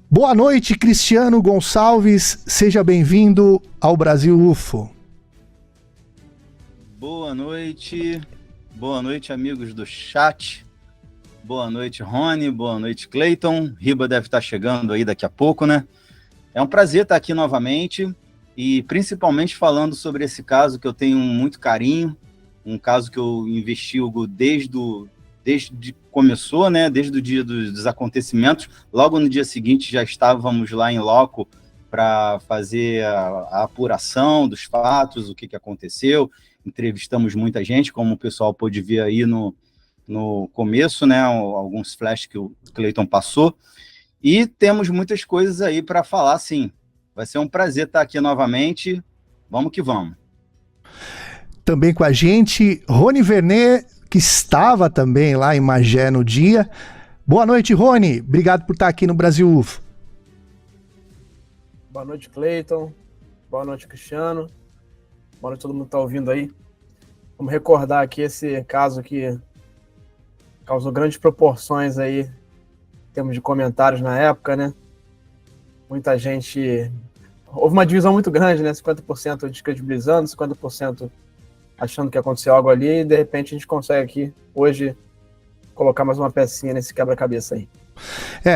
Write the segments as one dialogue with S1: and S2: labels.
S1: Boa noite, Cristiano Gonçalves. Seja bem-vindo ao Brasil UFO.
S2: Boa noite, amigos do chat. Boa noite, Rony. Boa noite, Cleiton. Riba deve estar chegando aí daqui a pouco, né? É um prazer estar aqui novamente e principalmente falando sobre esse caso que eu tenho muito carinho, um caso que eu investigo desde que começou, né? Desde o dia dos acontecimentos. Logo no dia seguinte já estávamos lá em loco para fazer a apuração dos fatos, o que aconteceu. Entrevistamos muita gente, como o pessoal pôde ver aí no começo, né? Alguns flashes que o Cleiton passou. E temos muitas coisas aí para falar, sim. Vai ser um prazer estar aqui novamente. Vamos que vamos.
S1: Também com a gente, Rony Vernet, que estava também lá em Magé no dia. Boa noite, Rony. Obrigado por estar aqui no Brasil UFO.
S3: Boa noite, Cleiton. Boa noite, Cristiano. Boa noite a todo mundo que está ouvindo aí. Vamos recordar aqui esse caso que causou grandes proporções aí, em termos de comentários na época, né? Muita gente... Houve uma divisão muito grande, né? 50% descredibilizando, 50% achando que aconteceu algo ali, e de repente a gente consegue aqui, hoje, colocar mais uma pecinha nesse quebra-cabeça aí.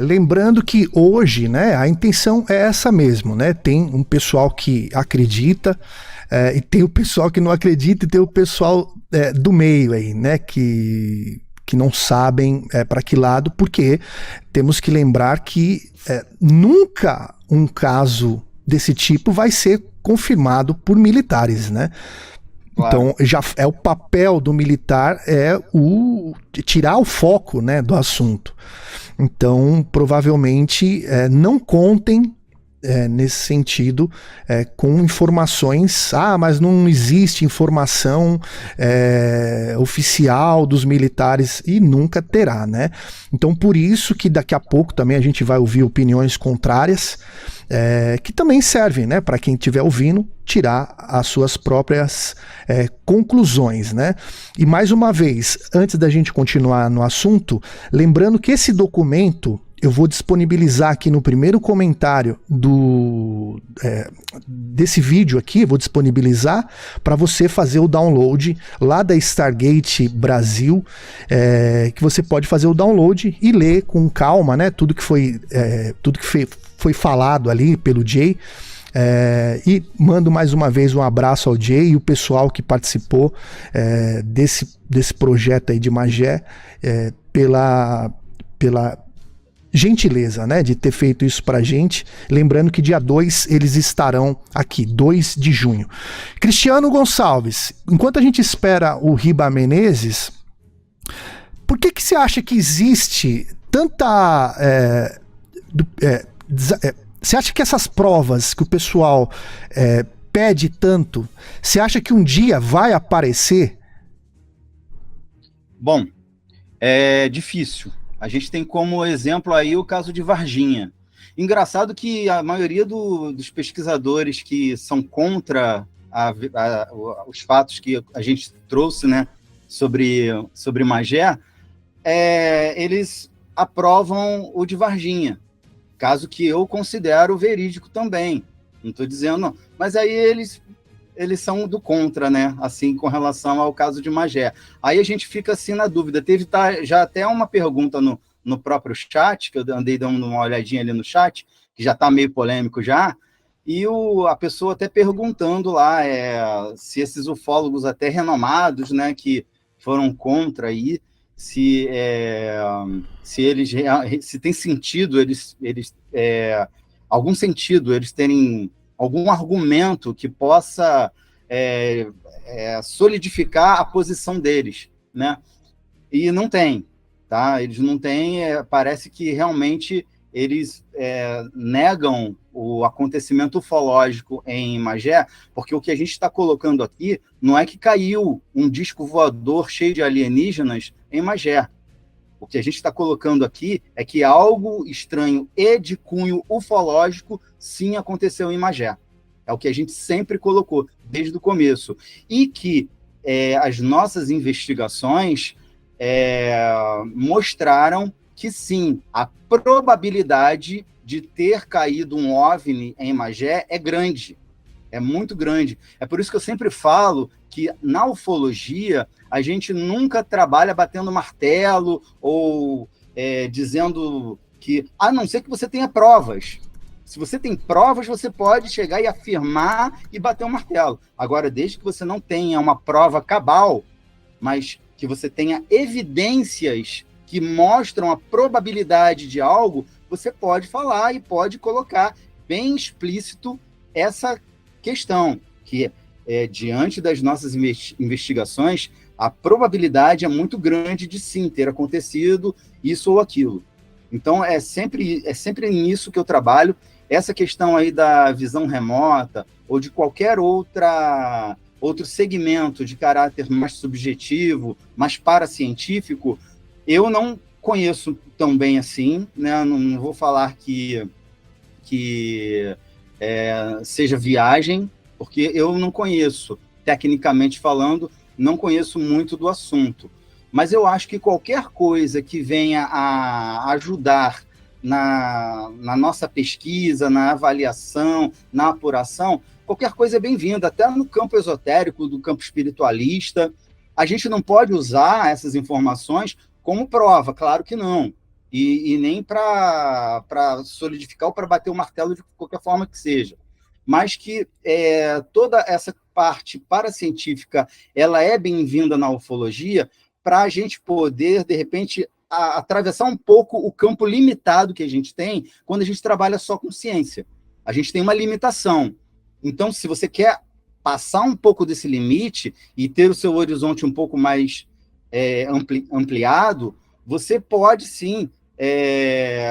S1: Lembrando que hoje, né, a intenção é essa mesmo, né? Tem um pessoal que acredita, e tem o pessoal que não acredita, e tem o pessoal do meio aí, né, que não sabem para que lado, porque temos que lembrar que nunca um caso desse tipo vai ser confirmado por militares, né? Claro. Então, já é o papel do militar tirar o foco, né, do assunto. Então, provavelmente, não contem nesse sentido com informações, mas não existe informação oficial dos militares, e nunca terá, né? Então, por isso que daqui a pouco também a gente vai ouvir opiniões contrárias, que também servem, né, para quem estiver ouvindo tirar as suas próprias conclusões, né? E mais uma vez, antes da gente continuar no assunto, lembrando que esse documento eu vou disponibilizar aqui no primeiro comentário desse vídeo aqui, vou disponibilizar para você fazer o download lá da Stargate Brasil, que você pode fazer o download e ler com calma, né? Tudo que foi falado ali pelo Jay. E mando mais uma vez um abraço ao Jay e o pessoal que participou desse projeto aí de Magé, pela gentileza, né, de ter feito isso pra gente. Lembrando que dia 2 eles estarão aqui, 2 de junho. Cristiano Gonçalves, enquanto a gente espera o Riba Menezes, por que você acha que existe tanta... você acha que essas provas que o pessoal pede tanto, você acha que um dia vai aparecer?
S2: Bom, é difícil. A gente tem como exemplo aí o caso de Varginha. Engraçado que a maioria dos pesquisadores que são contra os fatos que a gente trouxe, né, sobre Magé, eles aprovam o de Varginha. Caso que eu considero verídico também. Não estou dizendo, não. Mas aí eles são do contra, né? Assim, com relação ao caso de Magé. Aí a gente fica assim na dúvida. Teve já até uma pergunta no próprio chat, que eu andei dando uma olhadinha ali no chat, que já está meio polêmico já, e a pessoa até perguntando lá se esses ufólogos até renomados, né, que foram contra aí, se tem sentido algum sentido eles terem algum argumento que possa solidificar a posição deles, né? E não tem, tá? Eles não têm, parece que realmente eles negam o acontecimento ufológico em Magé, porque o que a gente está colocando aqui não é que caiu um disco voador cheio de alienígenas em Magé. O que a gente está colocando aqui é que algo estranho e de cunho ufológico sim aconteceu em Magé. É o que a gente sempre colocou, desde o começo. E que as nossas investigações mostraram que sim, a probabilidade de ter caído um OVNI em Magé é grande, é muito grande. É por isso que eu sempre falo que na ufologia a gente nunca trabalha batendo martelo ou dizendo que, a não ser que você tenha provas. Se você tem provas, você pode chegar e afirmar e bater um martelo. Agora, desde que você não tenha uma prova cabal, mas que você tenha evidências que mostram a probabilidade de algo, você pode falar e pode colocar bem explícito essa questão, que diante das nossas investigações, a probabilidade é muito grande de sim ter acontecido isso ou aquilo. Então, é sempre nisso que eu trabalho. Essa questão aí da visão remota ou de qualquer outro segmento de caráter mais subjetivo, mais paracientífico, eu não conheço tão bem assim, né? Não vou falar que seja viagem, porque eu não conheço, tecnicamente falando, não conheço muito do assunto. Mas eu acho que qualquer coisa que venha a ajudar na nossa pesquisa, na avaliação, na apuração, qualquer coisa é bem-vinda, até no campo esotérico, do campo espiritualista. A gente não pode usar essas informações como prova, claro que não. E nem para solidificar ou para bater o martelo de qualquer forma que seja. Mas que toda essa parte paracientífica ela é bem-vinda na ufologia para a gente poder, de repente, atravessar um pouco o campo limitado que a gente tem quando a gente trabalha só com ciência. A gente tem uma limitação. Então, se você quer passar um pouco desse limite e ter o seu horizonte um pouco mais ampliado, você pode, sim,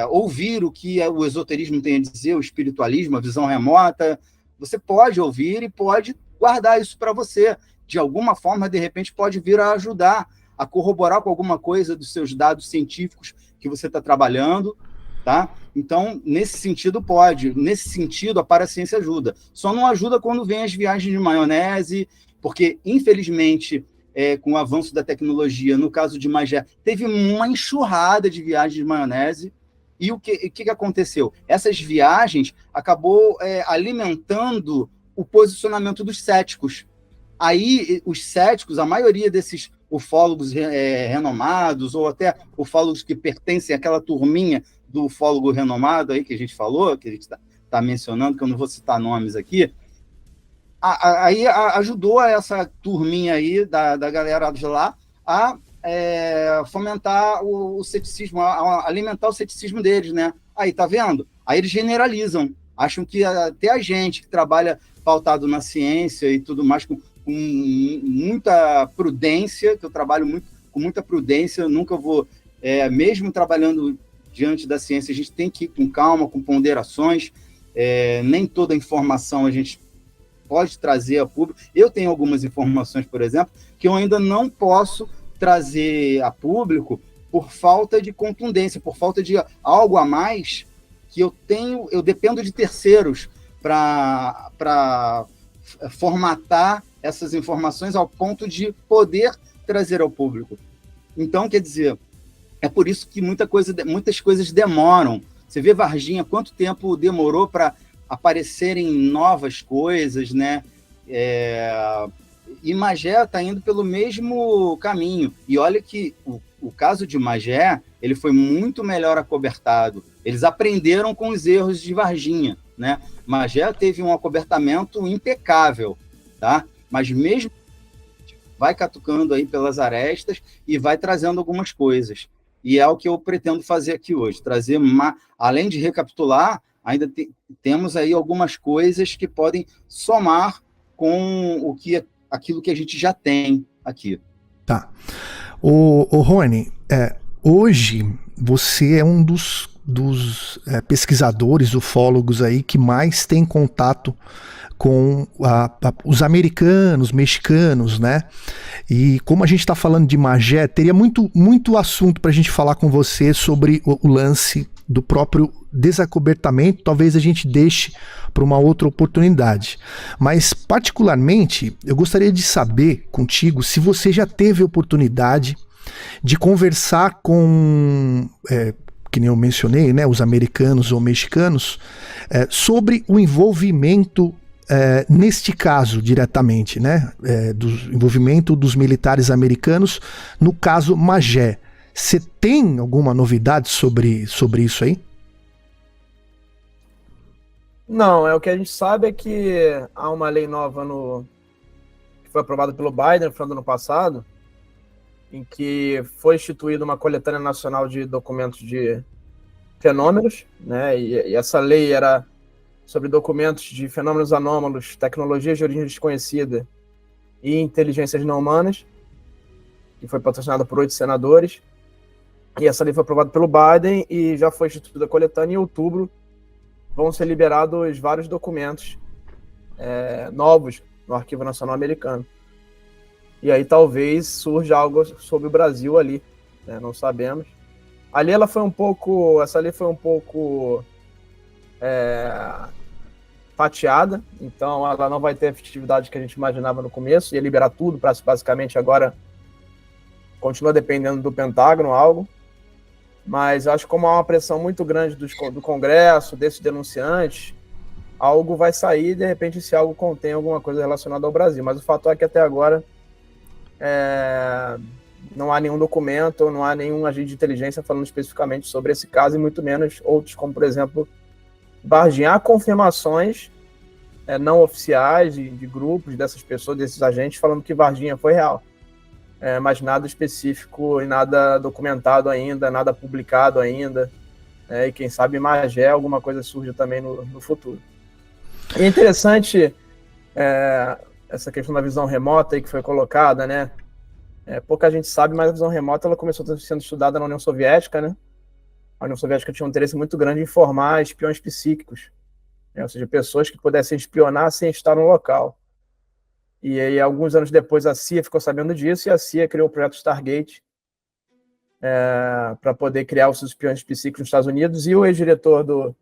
S2: ouvir o que o esoterismo tem a dizer, o espiritualismo, a visão remota. Você pode ouvir e pode guardar isso para você. De alguma forma, de repente, pode vir a ajudar a corroborar com alguma coisa dos seus dados científicos que você está trabalhando, tá? Então, nesse sentido, pode. Nesse sentido, a paraciência ajuda. Só não ajuda quando vem as viagens de maionese, porque, infelizmente, com o avanço da tecnologia, no caso de Magé, teve uma enxurrada de viagens de maionese. E o que aconteceu? Essas viagens acabou alimentando o posicionamento dos céticos. Aí, os céticos, a maioria desses ufólogos renomados, ou até ufólogos que pertencem àquela turminha do ufólogo renomado aí que a gente falou, que a gente está mencionando, que eu não vou citar nomes aqui, aí ajudou essa turminha aí da galera de lá a fomentar o ceticismo, a alimentar o ceticismo deles, né? Aí, tá vendo? Aí eles generalizam, acham que até a gente que trabalha pautado na ciência e tudo mais, com muita prudência, que eu trabalho com muita prudência, eu nunca vou, mesmo trabalhando diante da ciência, a gente tem que ir com calma, com ponderações, nem toda informação a gente pode trazer a público. Eu tenho algumas informações, por exemplo, que eu ainda não posso trazer a público por falta de contundência, por falta de algo a mais que eu dependo de terceiros para formatar essas informações ao ponto de poder trazer ao público. Então, quer dizer, é por isso que muitas coisas demoram. Você vê Varginha, quanto tempo demorou para aparecerem novas coisas, né? E Magé está indo pelo mesmo caminho. E olha que o caso de Magé, ele foi muito melhor acobertado. Eles aprenderam com os erros de Varginha, né? Magé teve um acobertamento impecável, tá? Mas mesmo vai catucando aí pelas arestas e vai trazendo algumas coisas. E é o que eu pretendo fazer aqui hoje, trazer, além de recapitular, ainda temos aí algumas coisas que podem somar com aquilo que a gente já tem aqui.
S1: Tá. O Rony, hoje você é um dos pesquisadores, ufólogos aí que mais tem contato com os americanos, mexicanos, né? E como a gente está falando de Magé, teria muito assunto para a gente falar com você sobre o lance do próprio desacobertamento. Talvez a gente deixe para uma outra oportunidade. Mas, particularmente, eu gostaria de saber contigo se você já teve oportunidade de conversar com que nem eu mencionei, né, os americanos ou mexicanos, sobre o envolvimento, neste caso diretamente, né, do envolvimento dos militares americanos no caso Magé. Você tem alguma novidade sobre isso aí?
S3: Não, o que a gente sabe é que há uma lei nova que foi aprovada pelo Biden no final do ano passado, em que foi instituída uma coletânea nacional de documentos de fenômenos, né? E essa lei era sobre documentos de fenômenos anômalos, tecnologias de origem desconhecida e inteligências não humanas, que foi patrocinada por 8 senadores. E essa lei foi aprovada pelo Biden e já foi instituída a coletânea. Em outubro vão ser liberados vários documentos novos no Arquivo Nacional Americano. E aí talvez surja algo sobre o Brasil ali, né? Não sabemos. Essa lei foi um pouco fatiada, então ela não vai ter a efetividade que a gente imaginava no começo, ia liberar tudo, basicamente agora continua dependendo do Pentágono, algo. Mas acho que como há uma pressão muito grande do Congresso, desses denunciantes, algo vai sair, de repente esse algo contém alguma coisa relacionada ao Brasil. Mas o fato é que até agora não há nenhum documento, não há nenhum agente de inteligência falando especificamente sobre esse caso, e muito menos outros, como por exemplo Varginha. Há confirmações não oficiais de grupos dessas pessoas, desses agentes, falando que Varginha foi real. Mas nada específico e nada documentado ainda, nada publicado ainda, e quem sabe Magé, alguma coisa surge também no futuro. E é interessante essa questão da visão remota aí que foi colocada, né? Pouca gente sabe, mas a visão remota ela começou sendo estudada na União Soviética, né? A União Soviética tinha um interesse muito grande em formar espiões psíquicos, né? Ou seja, pessoas que pudessem espionar sem estar no local. E aí, alguns anos depois, a CIA ficou sabendo disso e a CIA criou o projeto Stargate para poder criar os seus espiões psíquicos nos Estados Unidos. E o ex-diretor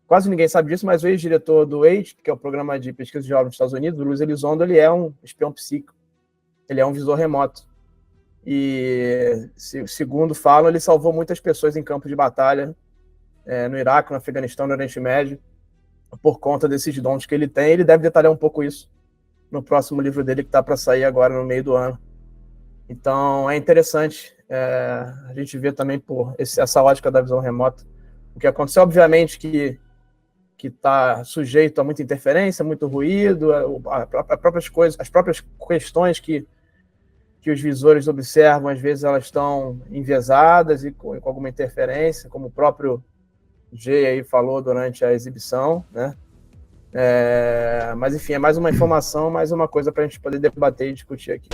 S3: quase ninguém sabe disso, mas o ex-diretor do AID, que é o programa de pesquisa de jovens nos Estados Unidos, o Luiz Elizondo, ele é um espião psíquico. Ele é um visor remoto. E, segundo falam, ele salvou muitas pessoas em campos de batalha no Iraque, no Afeganistão, no Oriente Médio, por conta desses dons que ele tem. Ele deve detalhar um pouco isso no próximo livro dele, que está para sair agora no meio do ano. Então, é interessante a gente ver também por essa ótica da visão remota. O que aconteceu, obviamente, que está sujeito a muita interferência, muito ruído, as próprias questões que os visores observam, às vezes elas estão enviesadas e com alguma interferência, como o próprio Jay aí falou durante a exibição, né? Mas enfim, é mais uma informação, mais uma coisa para a gente poder debater e discutir aqui.